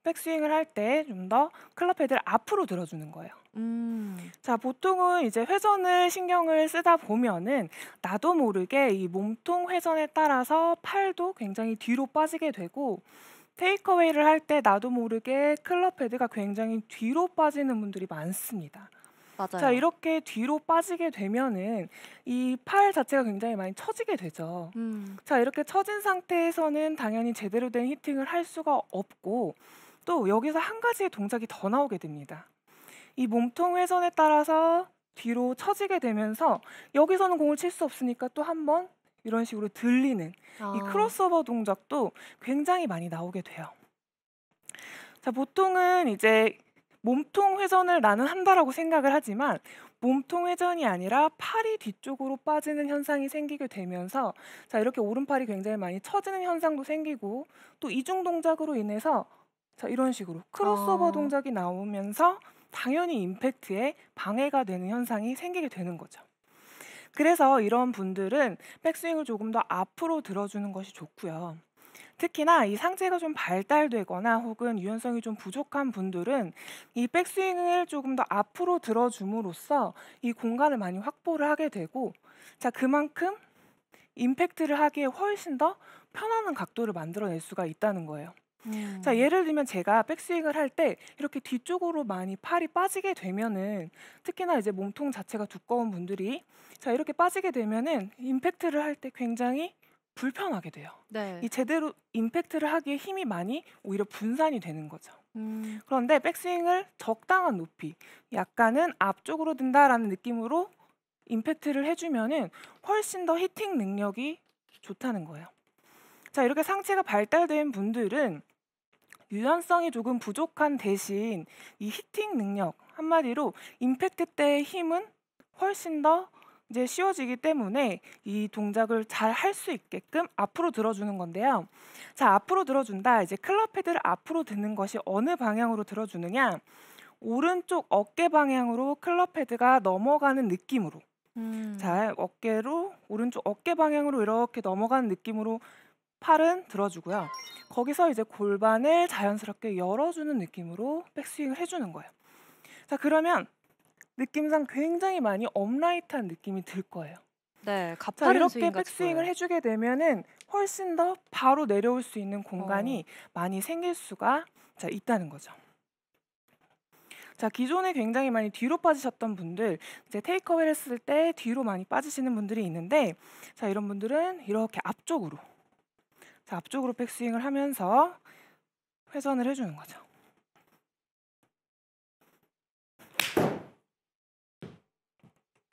백스윙을 할 때 좀 더 클럽 헤드를 앞으로 들어주는 거예요. 자, 보통은 이제 회전을 신경을 쓰다 보면은 나도 모르게 이 몸통 회전에 따라서 팔도 굉장히 뒤로 빠지게 되고 테이크어웨이를 할 때 나도 모르게 클럽 헤드가 굉장히 뒤로 빠지는 분들이 많습니다. 자, 맞아요. 이렇게 뒤로 빠지게 되면은 이 팔 자체가 굉장히 많이 처지게 되죠. 음. 자, 이렇게 처진 상태에서는 당연히 제대로 된 히팅을 할 수가 없고 또 여기서 한 가지의 동작이 더 나오게 됩니다. 이 몸통 회전에 따라서 뒤로 처지게 되면서 여기서는 공을 칠 수 없으니까 또 한 번 이런 식으로 들리는 이 아. 크로스오버 동작도 굉장히 많이 나오게 돼요. 자, 보통은 이제 몸통 회전을 나는 한다라고 생각을 하지만 몸통 회전이 아니라 팔이 뒤쪽으로 빠지는 현상이 생기게 되면서 자, 이렇게 오른팔이 굉장히 많이 처지는 현상도 생기고 또 이중 동작으로 인해서 자, 이런 식으로 크로스오버 어. 동작이 나오면서 당연히 임팩트에 방해가 되는 현상이 생기게 되는 거죠. 그래서 이런 분들은 백스윙을 조금 더 앞으로 들어주는 것이 좋고요. 특히나 이 상체가 좀 발달되거나 혹은 유연성이 좀 부족한 분들은 이 백스윙을 조금 더 앞으로 들어줌으로써 이 공간을 많이 확보를 하게 되고 자, 그만큼 임팩트를 하기에 훨씬 더 편안한 각도를 만들어낼 수가 있다는 거예요. 자, 음. 예를 들면 제가 백스윙을 할 때 이렇게 뒤쪽으로 많이 팔이 빠지게 되면은 특히나 이제 몸통 자체가 두꺼운 분들이 자, 이렇게 빠지게 되면은 임팩트를 할 때 굉장히 불편하게 돼요. 이 네. 제대로 임팩트를 하기에 힘이 많이 오히려 분산이 되는 거죠. 음. 그런데 백스윙을 적당한 높이, 약간은 앞쪽으로 든다라는 느낌으로 임팩트를 해주면은 훨씬 더 히팅 능력이 좋다는 거예요. 자, 이렇게 상체가 발달된 분들은 유연성이 조금 부족한 대신 이 히팅 능력, 한마디로 임팩트 때의 힘은 훨씬 더 이제 쉬워지기 때문에 이 동작을 잘 할 수 있게끔 앞으로 들어주는 건데요. 자, 앞으로 들어준다. 이제 클럽 헤드를 앞으로 드는 것이 어느 방향으로 들어주느냐? 오른쪽 어깨 방향으로 클럽 헤드가 넘어가는 느낌으로. 음. 자, 어깨로 오른쪽 어깨 방향으로 이렇게 넘어가는 느낌으로 팔은 들어주고요. 거기서 이제 골반을 자연스럽게 열어주는 느낌으로 백스윙을 해주는 거예요. 자, 그러면 느낌상 굉장히 많이 업라이트한 느낌이 들 거예요. 네. 자, 가파른 이렇게 스윙 같이 백스윙을 보여요. 해주게 되면은 훨씬 더 바로 내려올 수 있는 어. 공간이 많이 생길 수가 자, 있다는 거죠. 자, 기존에 굉장히 많이 뒤로 빠지셨던 분들, 이제 테이크어웨이를 했을 때 뒤로 많이 빠지시는 분들이 있는데, 자, 이런 분들은 이렇게 앞쪽으로, 자, 앞쪽으로 백스윙을 하면서 회전을 해주는 거죠.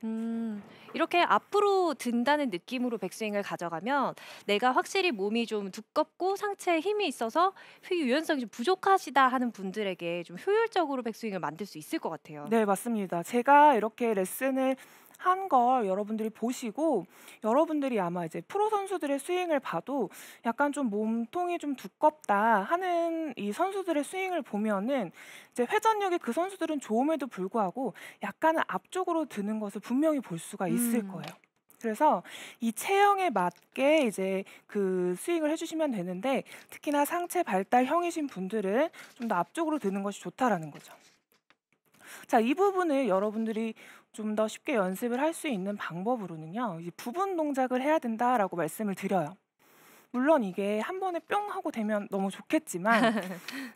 음. 이렇게 앞으로 든다는 느낌으로 백스윙을 가져가면 내가 확실히 몸이 좀 두껍고 상체에 힘이 있어서 유연성이 좀 부족하시다 하는 분들에게 좀 효율적으로 백스윙을 만들 수 있을 것 같아요. 네, 맞습니다. 제가 이렇게 레슨을 한 걸 여러분들이 보시고 여러분들이 아마 이제 프로 선수들의 스윙을 봐도 약간 좀 몸통이 좀 두껍다 하는 이 선수들의 스윙을 보면은 이제 회전력이 그 선수들은 좋음에도 불구하고 약간은 앞쪽으로 드는 것을 분명히 볼 수가 있을 음. 거예요. 그래서 이 체형에 맞게 이제 그 스윙을 해주시면 되는데 특히나 상체 발달형이신 분들은 좀 더 앞쪽으로 드는 것이 좋다라는 거죠. 자, 이 부분을 여러분들이 좀 더 쉽게 연습을 할 수 있는 방법으로는요. 이 부분 동작을 해야 된다라고 말씀을 드려요. 물론 이게 한 번에 뿅 하고 되면 너무 좋겠지만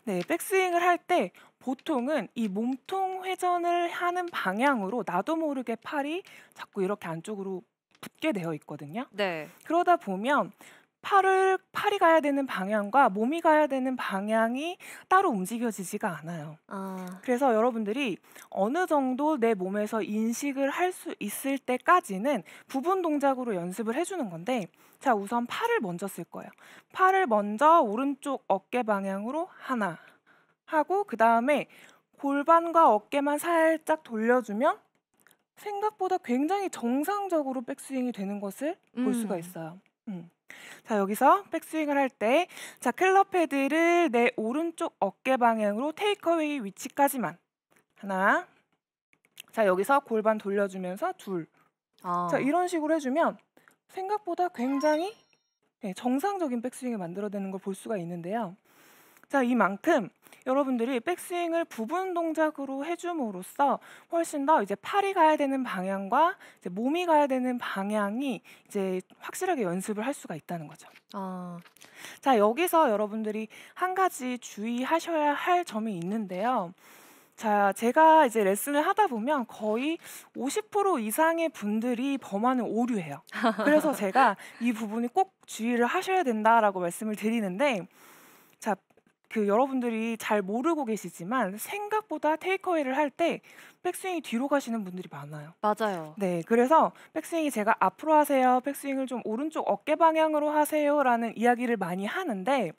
네, 백스윙을 할 때 보통은 이 몸통 회전을 하는 방향으로 나도 모르게 팔이 자꾸 이렇게 안쪽으로 붙게 되어 있거든요. 네. 그러다 보면 팔이 가야 되는 방향과 몸이 가야 되는 방향이 따로 움직여지지가 않아요. 아. 그래서 여러분들이 어느 정도 내 몸에서 인식을 할 수 있을 때까지는 부분 동작으로 연습을 해주는 건데 자, 우선 팔을 먼저 쓸 거예요. 팔을 먼저 오른쪽 어깨 방향으로 하나 하고 그 다음에 골반과 어깨만 살짝 돌려주면 생각보다 굉장히 정상적으로 백스윙이 되는 것을 볼 수가 음. 있어요. 자, 여기서 백스윙을 할 때 자, 클럽 헤드를 내 오른쪽 어깨 방향으로 테이크어웨이 위치까지만 하나. 자, 여기서 골반 돌려주면서 둘. 자, 아. 이런 식으로 해주면 생각보다 굉장히 네, 정상적인 백스윙을 만들어내는 걸 볼 수가 있는데요. 자, 이만큼 여러분들이 백스윙을 부분 동작으로 해줌으로써 훨씬 더 이제 팔이 가야 되는 방향과 이제 몸이 가야 되는 방향이 이제 확실하게 연습을 할 수가 있다는 거죠. 아. 자, 여기서 여러분들이 한 가지 주의하셔야 할 점이 있는데요. 자, 제가 이제 레슨을 하다 보면 거의 50% 이상의 분들이 범하는 오류예요. 그래서 제가 이 부분이 꼭 주의를 하셔야 된다라고 말씀을 드리는데, 자, 여러분들이 잘 모르고 계시지만 생각보다 테이크어웨이를 할 때 백스윙이 뒤로 가시는 분들이 많아요. 맞아요. 네, 그래서 백스윙이 제가 앞으로 하세요, 백스윙을 좀 오른쪽 어깨 방향으로 하세요라는 이야기를 많이 하는데,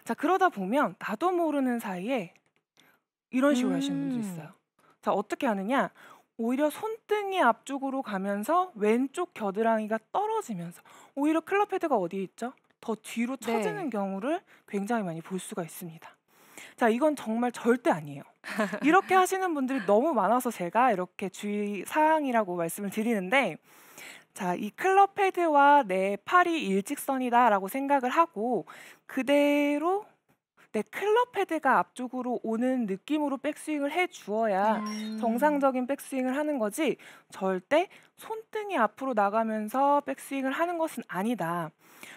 자, 그러다 보면 나도 모르는 사이에 이런 식으로 하시는 분들이 있어요. 음. 자, 어떻게 하느냐? 오히려 손등이 앞쪽으로 가면서 왼쪽 겨드랑이가 떨어지면서 오히려 클럽 헤드가 어디에 있죠? 더 뒤로 처지는 네. 경우를 굉장히 많이 볼 수가 있습니다. 자, 이건 정말 절대 아니에요. 이렇게 하시는 분들이 너무 많아서 제가 이렇게 주의 사항이라고 말씀을 드리는데, 자, 이 클럽 헤드와 내 팔이 일직선이다라고 생각을 하고 그대로 내 클럽 헤드가 앞쪽으로 오는 느낌으로 백스윙을 해 주어야 음. 정상적인 백스윙을 하는 거지, 절대 손등이 앞으로 나가면서 백스윙을 하는 것은 아니다.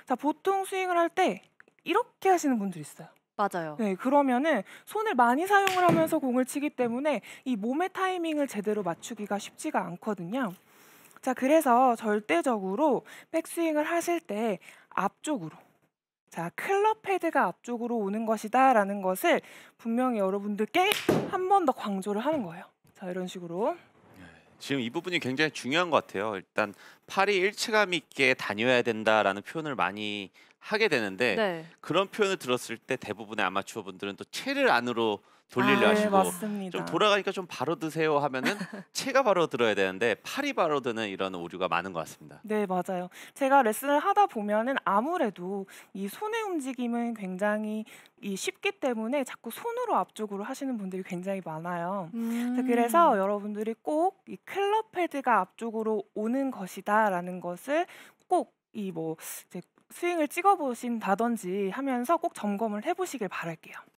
자, 보통 스윙을 할 때 이렇게 하시는 분들이 있어요. 맞아요. 네, 그러면은 손을 많이 사용을 하면서 공을 치기 때문에 이 몸의 타이밍을 제대로 맞추기가 쉽지가 않거든요. 자, 그래서 절대적으로 백스윙을 하실 때 앞쪽으로, 자, 클럽 헤드가 앞쪽으로 오는 것이다라는 것을 분명히 여러분들께 한 번 더 강조를 하는 거예요. 자, 이런 식으로. 지금 이 부분이 굉장히 중요한 것 같아요. 일단 팔이 일체감 있게 다녀야 된다라는 표현을 많이 하게 되는데 네. 그런 표현을 들었을 때 대부분의 아마추어 분들은 또 채를 안으로 돌리려 네, 하시고 좀 맞습니다. 돌아가니까 좀 바로 드세요 하면은 채가 바로 들어야 되는데 팔이 바로 드는 이런 오류가 많은 것 같습니다. 네, 맞아요. 제가 레슨을 하다 보면은 아무래도 이 손의 움직임은 굉장히 쉽기 때문에 자꾸 손으로 앞쪽으로 하시는 분들이 굉장히 많아요. 자, 그래서 음. 여러분들이 꼭 이 클럽 헤드가 앞쪽으로 오는 것이다라는 것을 꼭 이제 스윙을 찍어 보신다든지 하면서 꼭 점검을 해 보시길 바랄게요.